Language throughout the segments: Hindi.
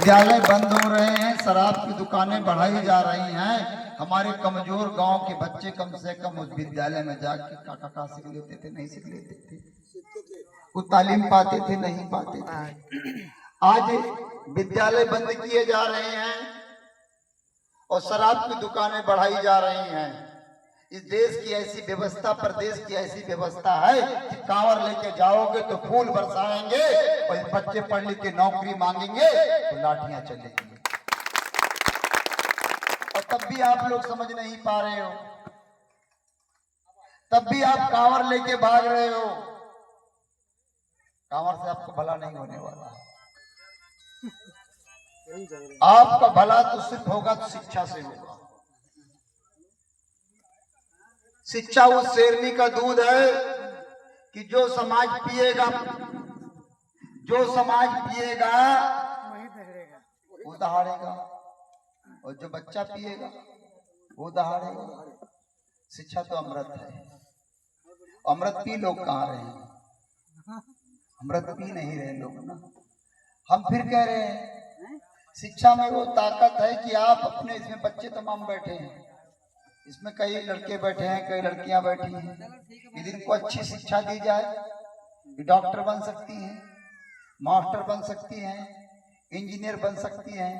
विद्यालय बंद हो रहे हैं, शराब की दुकानें बढ़ाई जा रही हैं। हमारे कमजोर गांव के बच्चे कम से कम उस विद्यालय में जाके का सीख लेते थे, नहीं सीख लेते थे, वो तालीम पाते थे, नहीं पाते थे। आज विद्यालय बंद किए जा रहे हैं और शराब की दुकानें बढ़ाई जा रही हैं। इस देश की ऐसी व्यवस्था, प्रदेश की ऐसी व्यवस्था है कि कांवर लेके जाओगे तो फूल बरसाएंगे और बच्चे पढ़ लिख के नौकरी मांगेंगे तो लाठियां चलेंगी। और तब भी आप लोग समझ नहीं पा रहे हो, तब भी आप कांवर लेके भाग रहे हो। कांवर से आपको भला नहीं होने वाला। आपका भला तो सिर्फ होगा तो शिक्षा से होगा। शिक्षा उस शेरनी का दूध है कि जो समाज पिएगा, जो समाज पिएगा वो दहाड़ेगा, और जो बच्चा पिएगा वो दहाड़ेगा। शिक्षा तो अमृत है। अमृत पी लोग कहाँ रहे हैं? अमृत पी नहीं रहे लोग ना। हम फिर कह रहे हैं शिक्षा में वो ताकत है कि आप अपने, इसमें बच्चे तमाम बैठे हैं, इसमें कई लड़के बैठे हैं, कई लड़कियां बैठी हैं। यदि इनको अच्छी शिक्षा दी जाए, डॉक्टर बन सकती हैं, मास्टर बन सकती हैं, इंजीनियर बन सकती हैं।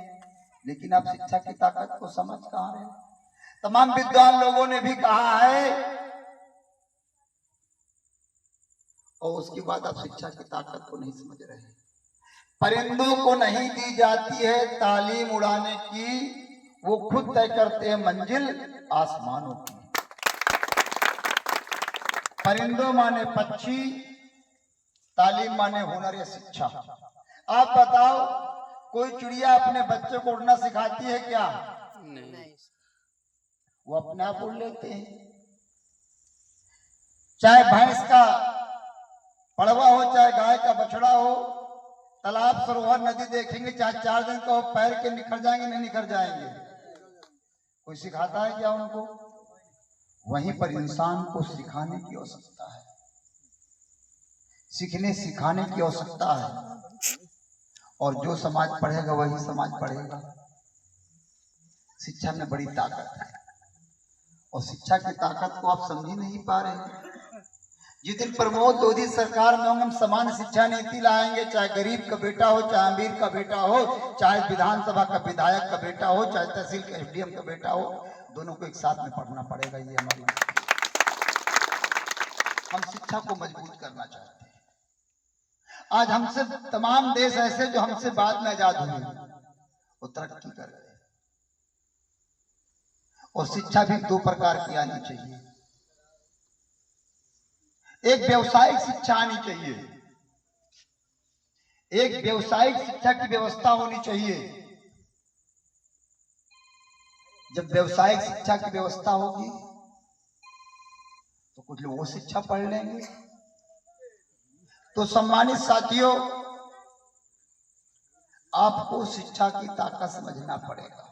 लेकिन आप शिक्षा की ताकत को समझ कहाँ रहे? तमाम विद्वान लोगों ने भी कहा है, और उसके बाद आप शिक्षा की ताकत को नहीं समझ रहे। परिंदों को नहीं दी जाती है तालीम उड़ाने की, वो खुद तय करते हैं मंजिल आसमानों की। परिंदों माने पक्षी, तालीम माने हुनर या शिक्षा। आप बताओ, कोई चिड़िया अपने बच्चे को उड़ना सिखाती है क्या? नहीं, वो अपने आप उड़ लेते हैं। चाहे भैंस का पड़वा हो, चाहे गाय का बछड़ा हो, तालाब सरोवर नदी देखेंगे, चाहे 4 दिन का हो, पैर के निखर जाएंगे, नहीं निखर जाएंगे। कोई सिखाता है क्या उनको? वहीं पर इंसान को सिखाने की आवश्यकता है, सीखने सिखाने की आवश्यकता है। और जो समाज पढ़ेगा वही समाज पढ़ेगा। शिक्षा में बड़ी ताकत है, और शिक्षा की ताकत को आप समझ ही नहीं पा रहे। जिस दिन प्रमोद लोधी सरकार में होंगे, हम समान शिक्षा नीति लाएंगे। चाहे गरीब का बेटा हो, चाहे अमीर का बेटा हो, चाहे विधानसभा का विधायक का बेटा हो, चाहे तहसील का एसडीएम का बेटा हो, दोनों को एक साथ में पढ़ना पड़ेगा। ये हमारी, हम शिक्षा को मजबूत करना चाहते हैं। आज हमसे तमाम देश ऐसे जो हमसे बाद में आजाद हुए, वो तरक्की कर रहे हैं। और शिक्षा भी 2 प्रकार की आनी चाहिए। एक व्यावसायिक शिक्षा आनी चाहिए, एक व्यावसायिक शिक्षा की व्यवस्था होनी चाहिए। जब व्यावसायिक शिक्षा की व्यवस्था होगी तो कुछ लोग वो शिक्षा पढ़ लेंगे। तो सम्मानित साथियों, आपको शिक्षा की ताकत समझना पड़ेगा।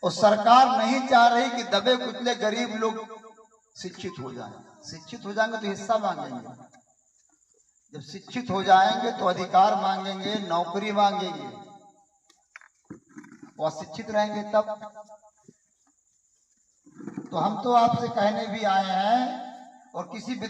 और सरकार नहीं चाह रही कि दबे कुचले गरीब लोग शिक्षित हो जाएं। शिक्षित हो जाएंगे तो हिस्सा मांगेंगे, जब शिक्षित हो जाएंगे तो अधिकार मांगेंगे, नौकरी मांगेंगे। और शिक्षित रहेंगे तब। तो हम तो आपसे कहने भी आए हैं, और किसी